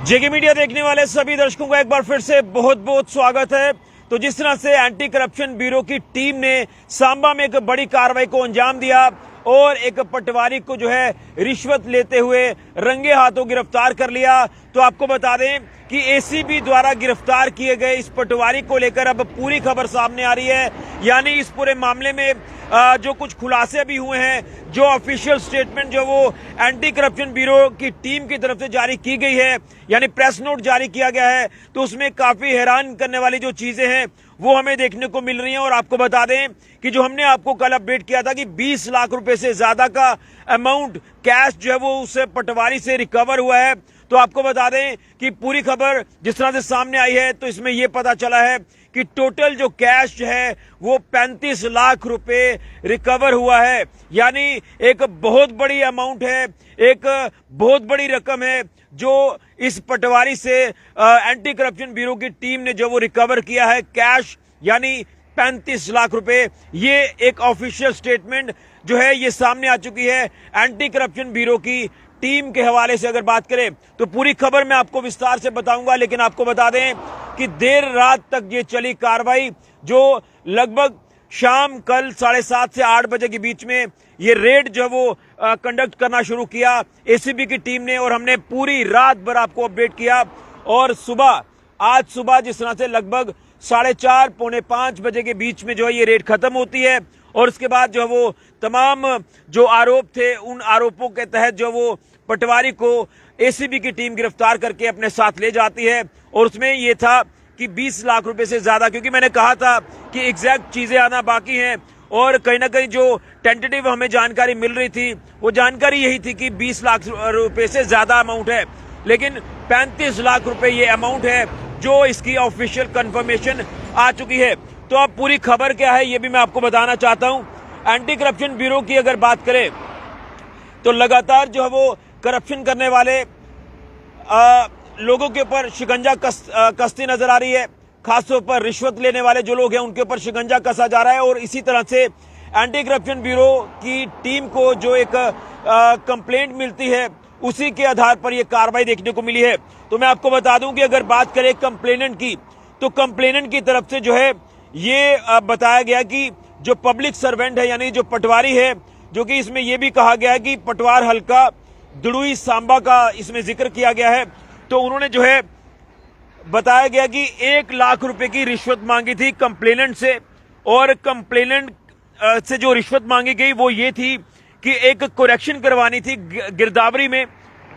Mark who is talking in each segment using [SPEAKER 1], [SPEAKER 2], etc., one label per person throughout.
[SPEAKER 1] जेके media देखने वाले सभी दर्शकों का एक बार फिर से बहुत बहुत स्वागत है। तो जिस तरह से एंटी करप्शन ब्यूरो की टीम ने सांबा में एक बड़ी कार्रवाई को अंजाम दिया और एक पटवारी को जो है रिश्वत लेते हुए रंगे हाथों गिरफ्तार कर लिया। तो आपको बता दें कि एसीबी द्वारा गिरफ्तार किए गए इस पटवारी को लेकर अब पूरी खबर सामने आ रही है। यानी इस पूरे मामले में जो कुछ खुलासे भी हुए हैं, जो ऑफिशियल स्टेटमेंट जो वो एंटी करप्शन ब्यूरो की टीम की तरफ से जारी की गई है, यानी प्रेस नोट जारी किया गया है, तो उसमें काफी हैरान करने वाली जो चीजें हैं वो हमें देखने को मिल रही हैं। और आपको बता दें कि जो हमने आपको कल अपडेट किया था कि 20 लाख रुपए से ज्यादा का अमाउंट कैश जो है वो उस पटवारी से रिकवर हुआ है। तो आपको बता दें कि पूरी खबर जिस तरह से सामने आई है तो इसमें यह पता चला है कि टोटल जो कैश है वो 35 लाख रुपए रिकवर हुआ है। यानी एक बहुत बड़ी अमाउंट है, एक बहुत बड़ी रकम है जो इस पटवारी से एंटी करप्शन ब्यूरो की टीम ने जो वो रिकवर किया है कैश, यानी 35 लाख रुपए। ये एक ऑफिशियल स्टेटमेंट जो है ये सामने आ चुकी है एंटी करप्शन ब्यूरो की टीम के हवाले से। अगर बात करें तो पूरी खबर मैं आपको विस्तार से बताऊंगा, लेकिन आपको बता दें कि देर रात तक ये चली कार्रवाई, जो लगभग शाम कल 7:30 से 8 बजे के बीच में ये रेड जो है वो कंडक्ट करना शुरू किया एसीबी की टीम ने, और हमने पूरी रात भर आपको अपडेट किया। और आज सुबह जिस तरह से लगभग 4:30 पौने 5 बजे के बीच में जो है ये रेड खत्म होती है, और उसके बाद जो है वो तमाम जो आरोप थे उन आरोपों के तहत जो वो पटवारी को एसीबी की टीम गिरफ्तार करके अपने साथ ले जाती है। और उसमें यह था कि 20 लाख रुपए से ज्यादा, क्योंकि मैंने कहा था कि एग्जैक्ट चीजें आना बाकी हैं, और कहीं ना कहीं जो टेंटेटिव हमें जानकारी मिल रही थी वो जानकारी यही थी कि 20 लाख रुपए से ज्यादा अमाउंट है, लेकिन 35 लाख रुपए ये अमाउंट है जो इसकी ऑफिशियल कंफर्मेशन आ चुकी है। तो अब पूरी खबर क्या है ये भी मैं आपको बताना चाहता हूं। एंटी करप्शन ब्यूरो की अगर बात करें तो लगातार जो है वो करप्शन करने वाले लोगों के ऊपर शिकंजा कसती नजर आ रही है। खासतौर पर रिश्वत लेने वाले जो लोग हैं उनके ऊपर शिकंजा कसा जा रहा है, और इसी तरह से एंटी करप्शन ब्यूरो की टीम को जो एक कंप्लेंट मिलती है उसी के आधार पर यह कार्रवाई देखने को मिली है। तो मैं आपको बता दूं कि अगर बात करें कंप्लेनेंट की, तो कंप्लेनेंट की तरफ से जो है ये बताया गया कि जो पब्लिक सर्वेंट है, यानी जो पटवारी है, जो कि इसमें यह भी कहा गया है कि पटवार हल्का दुड़ुई सांबा का इसमें जिक्र किया गया है। तो उन्होंने जो है बताया गया कि 1 लाख रुपए की रिश्वत मांगी थी कंप्लेनेंट से, और कंप्लेनेंट से जो रिश्वत मांगी गई वो ये थी कि एक करेक्शन करवानी थी गिरदावरी में,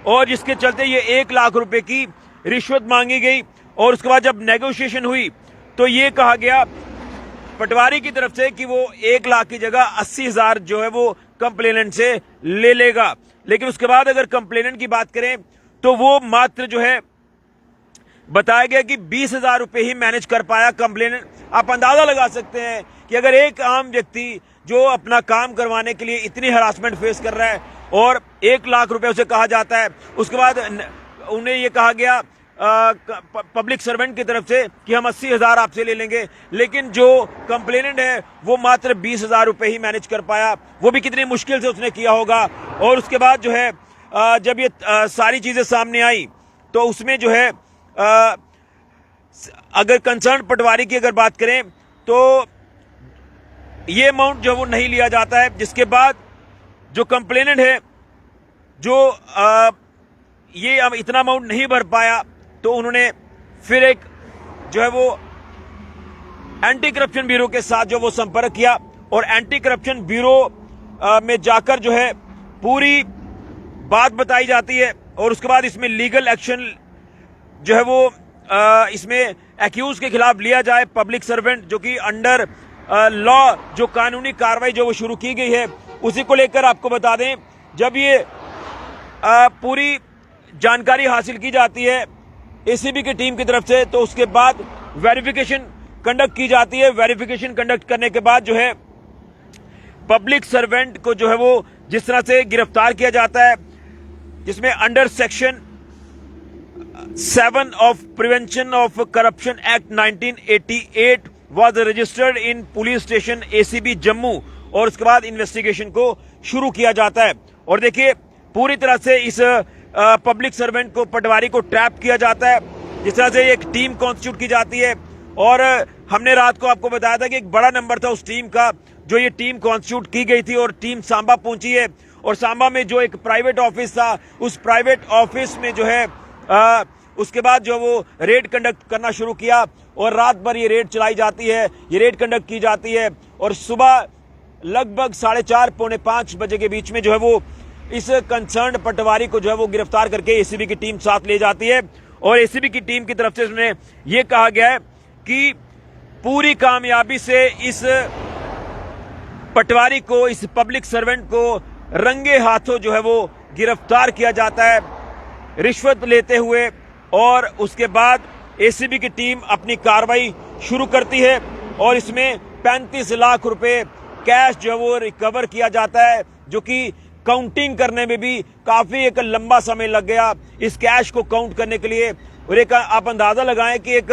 [SPEAKER 1] और जिसके चलते ये 1 लाख रुपए की रिश्वत मांगी गई। और उसके बाद जब नेगोशिएशन हुई तो ये कहा गया पटवारी की तरफ से कि वो 1 लाख की जगह 80,000 जो है वो कंप्लेनेंट से ले लेगा। लेकिन उसके बाद अगर कंप्लेनेंट की बात करें तो वो मात्र जो है बताया गया कि 20,000 रुपए ही मैनेज कर पाया कंप्लेनेंट। आप अंदाजा लगा सकते हैं कि अगर एक आम व्यक्ति जो अपना काम करवाने के लिए इतनी हरासमेंट फेस कर रहा है और 1 लाख रुपए उसे कहा जाता है, उसके बाद उन्हें यह कहा गया पब्लिक सर्वेंट की तरफ से कि हम 80,000 आपसे ले लेंगे, लेकिन जो कंप्लेनेंट है वो मात्र 20,000 रुपए ही मैनेज कर पाया, वो भी कितनी मुश्किल से उसने किया होगा। और उसके बाद जो है जब ये सारी चीजें सामने आई तो उसमें जो है अगर कंसर्न पटवारी की अगर बात करें तो ये अमाउंट जो वो नहीं लिया जाता है, जिसके बाद जो कंप्लेनेंट है जो ये अब इतना अमाउंट नहीं भर पाया, तो उन्होंने फिर एक जो है वो एंटी करप्शन ब्यूरो के साथ जो वो संपर्क किया, और एंटी करप्शन ब्यूरो में जाकर जो है पूरी बात बताई जाती है, और उसके बाद इसमें लीगल एक्शन जो है वो इसमें एक्यूज के खिलाफ लिया जाए। पब्लिक सर्वेंट जो कि अंडर लॉ जो कानूनी कार्रवाई जो वो शुरू की गई है उसी को लेकर आपको बता दें, जब ये पूरी जानकारी हासिल की जाती है एसीबी की टीम की तरफ से, तो उसके बाद वेरिफिकेशन कंडक्ट की जाती है। वेरिफिकेशन कंडक्ट करने के बाद जो है पब्लिक सर्वेंट को जो है वो जिस तरह से गिरफ्तार किया जाता है, जिसमें under section 7 of prevention of corruption act 1988 was registered in police station ACB Jammu, और उसके बाद इन्वेस्टिगेशन को शुरू किया जाता है। और देखिए पूरी तरह से इस पब्लिक सर्वेंट को, पटवारी को ट्रैप किया जाता है, जिस तरह से एक टीम कॉन्स्टिट्यूट की जाती है। और हमने रात को आपको बताया था कि एक बड़ा नंबर था उस टीम का जो ये टीम कॉन्स्टिट्यूट की गई थी और टीम सांबा पहुंची है। और सांबा में जो एक प्राइवेट ऑफिस था, उस प्राइवेट ऑफिस में जो है उसके बाद जो वो रेड कंडक्ट करना शुरू किया और रात भर ये रेड चलाई जाती है, ये रेड कंडक्ट की जाती है। और सुबह लगभग 4:30 पौने 5 बजे के बीच में जो है वो इस कंसर्न पटवारी को जो है वो गिरफ्तार करके एसीबी की टीम साथ ले जाती है। और एसीबी की टीम की तरफ से उसने ये कहा गया है कि पूरी कामयाबी से इस पटवारी को, इस पब्लिक सर्वेंट को रंगे हाथों जो है वो गिरफ्तार किया जाता है रिश्वत लेते हुए। और उसके बाद एसीबी की टीम अपनी कार्रवाई शुरू करती है और इसमें 35 लाख रुपए कैश जो है वो रिकवर किया जाता है, जो कि काउंटिंग करने में भी काफी एक लंबा समय लग गया इस कैश को काउंट करने के लिए। और एक आप अंदाजा लगाएं कि एक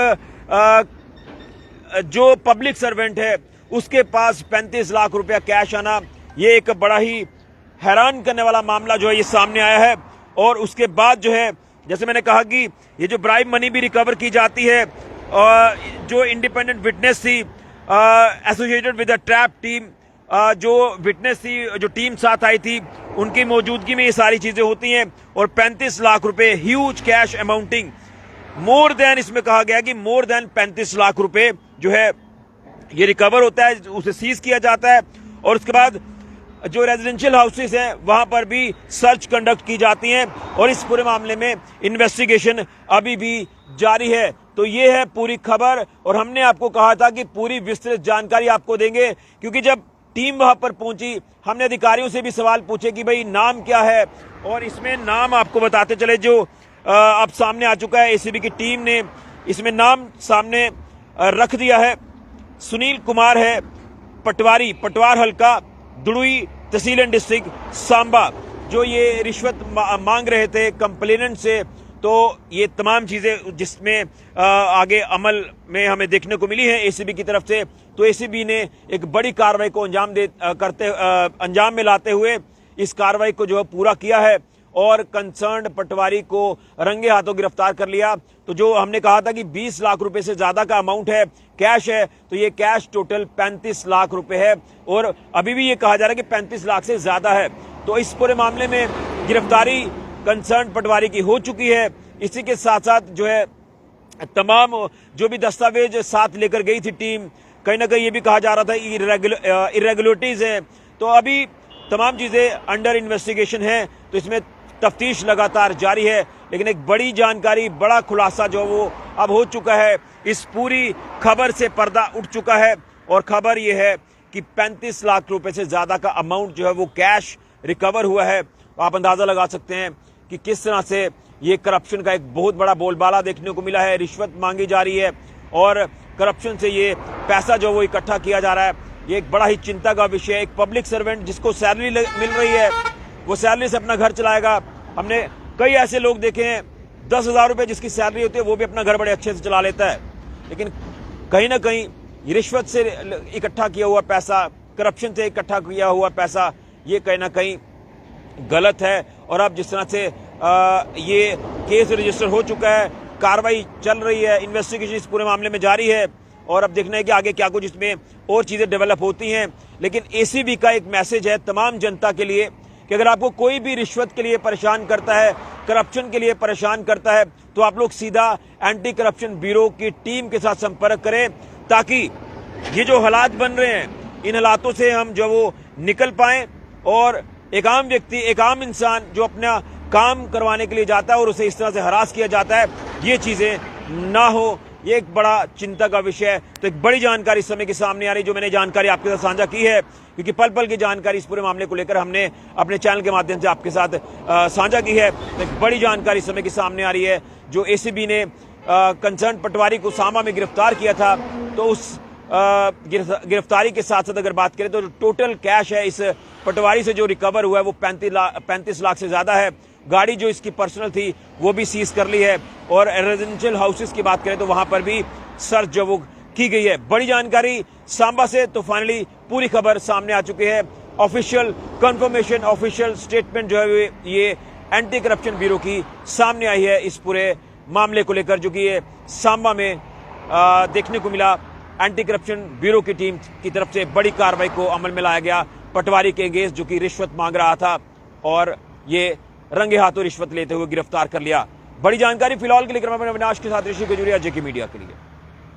[SPEAKER 1] जो पब्लिक सर्वेंट है उसके पास 35 लाख रुपया कैश आना, ये एक बड़ा ही हैरान करने वाला मामला जो है ये सामने आया है। और उसके बाद जो है, जैसे मैंने कहा कि ये जो ब्राइब मनी भी रिकवर की जाती है, जो इंडिपेंडेंट विटनेस थी associated with the trap team, जो विटनेस थी, जो टीम साथ आई थी, उनकी मौजूदगी में ये सारी चीजें होती हैं। और 35 लाख रुपए huge cash amounting, more than, इसमें कहा गया कि मोर देन 35 लाख रुपए जो है ये रिकवर होता है, उसे सीज किया जाता है। और उसके बाद जो रेजिडेंशियल हाउसेस हैं वहां पर भी सर्च कंडक्ट की जाती हैं और इस पूरे मामले में इन्वेस्टिगेशन अभी भी जारी है। तो ये है पूरी खबर और हमने आपको कहा था कि पूरी विस्तृत जानकारी आपको देंगे, क्योंकि जब टीम वहां पर पहुंची हमने अधिकारियों से भी सवाल पूछे कि भाई नाम क्या है, और इसमें नाम आपको बताते चले जो अब सामने आ चुका है। एसीबी की टीम ने इसमें नाम सामने रख दिया है। सुनील कुमार है, पटवारी, पटवार हल्का, दुड़ुई, तहसील एंड डिस्ट्रिक्ट सांबा, जो ये रिश्वत मांग रहे थे कंप्लेनेंट से। तो ये तमाम चीजें जिसमें आगे अमल में हमें देखने को मिली है एसीबी की तरफ से। तो एसीबी ने एक बड़ी कार्रवाई को अंजाम में लाते हुए इस कार्रवाई को जो है पूरा किया है और कंसर्न्ड पटवारी को रंगे हाथों गिरफ्तार कर लिया। तो जो हमने कहा था कि 20 लाख रुपए से ज्यादा का अमाउंट है, कैश है, तो ये कैश टोटल 35 लाख रुपए है और अभी भी ये कहा जा रहा है कि 35 लाख से ज्यादा है। तो इस पूरे मामले में गिरफ्तारी कंसर्न पटवारी की हो चुकी है। इसी के साथ साथ जो है तमाम जो भी दस्तावेज साथ लेकर गई थी टीम, कहीं ना कहीं ये भी कहा जा रहा था इरेगुलरिटीज है, तो अभी तमाम चीजें अंडर इन्वेस्टिगेशन है। तो इसमें तफ्तीश लगातार जारी है, लेकिन एक बड़ी जानकारी, बड़ा खुलासा जो वो अब हो चुका है। इस पूरी खबर से पर्दा उठ चुका है और खबर ये है कि 35 लाख रुपए से ज्यादा का अमाउंट जो है वो कैश रिकवर हुआ है। आप अंदाजा लगा सकते हैं कि किस तरह से ये करप्शन का एक बहुत बड़ा बोलबाला देखने को मिला है। रिश्वत मांगी जा रही है और करप्शन से ये पैसा जो वो इकट्ठा किया जा रहा है, ये एक बड़ा ही चिंता का विषय है। एक पब्लिक सर्वेंट जिसको सैलरी मिल रही है, वो सैलरी से अपना घर चलाएगा। हमने कई ऐसे लोग देखे हैं 10,000 रुपए जिसकी सैलरी होती है वो भी अपना घर बड़े अच्छे से चला लेता है, लेकिन कहीं ना कहीं रिश्वत से इकट्ठा किया हुआ पैसा, करप्शन से इकट्ठा किया हुआ पैसा, ये कहीं ना कहीं गलत है। और अब जिस तरह से ये केस रजिस्टर हो चुका है, कार्रवाई चल रही है, इन्वेस्टिगेशन इस पूरे मामले में जारी है और अब देखना है कि आगे क्या कुछ इसमें और चीजें डेवलप होती हैं। लेकिन एसीबी का एक मैसेज है तमाम जनता के लिए कि अगर आपको कोई भी रिश्वत के लिए परेशान करता है, करप्शन के लिए परेशान करता है, तो आप लोग सीधा एंटी करप्शन ब्यूरो की टीम के साथ संपर्क करें, ताकि ये जो हालात बन रहे हैं इन हालातों से हम जो वो निकल पाएं और एक आम व्यक्ति, एक आम इंसान जो अपना काम करवाने के लिए जाता है और उसे इस तरह से हरास किया जाता है, ये चीजें ना हो। ये एक बड़ा चिंता का विषय है। तो एक बड़ी जानकारी इस समय के सामने आ रही, जो मैंने जानकारी आपके साथ साझा की है, क्योंकि पल पल की जानकारी इस पूरे मामले को लेकर हमने अपने चैनल के माध्यम से आपके साथ साझा की है। तो एक बड़ी जानकारी इस समय के सामने आ रही है, जो एसीबी ने कंसर्न पटवारी को सांबा में गिरफ्तार किया था, तो उस गिरफ्तारी के साथ साथ अगर बात करें तो टोटल कैश है इस पटवारी से जो रिकवर हुआ है वो 35 लाख से ज्यादा है। गाड़ी जो इसकी पर्सनल थी वो भी सीज कर ली है और रेजिडेंशियल हाउसेस की बात करें तो वहां पर भी सर्च जो वो की गई है। बड़ी जानकारी सांबा से, तो फाइनली पूरी खबर सामने आ चुकी है। ऑफिशियल कंफर्मेशन, ऑफिशियल स्टेटमेंट जो है ये एंटी करप्शन ब्यूरो की सामने आई है इस पूरे मामले को लेकर, जो कि ये सांबा में देखने को मिला। एंटी करप्शन ब्यूरो की टीम की तरफ से बड़ी कार्रवाई को अमल में लाया गया पटवारी के अगेंस्ट, जो कि रिश्वत मांग रहा था, और ये रंगे हाथों रिश्वत लेते हुए गिरफ्तार कर लिया। बड़ी जानकारी फिलहाल के लिए अविनाश के साथ ऋषि खजूरिया, जेके मीडिया के लिए।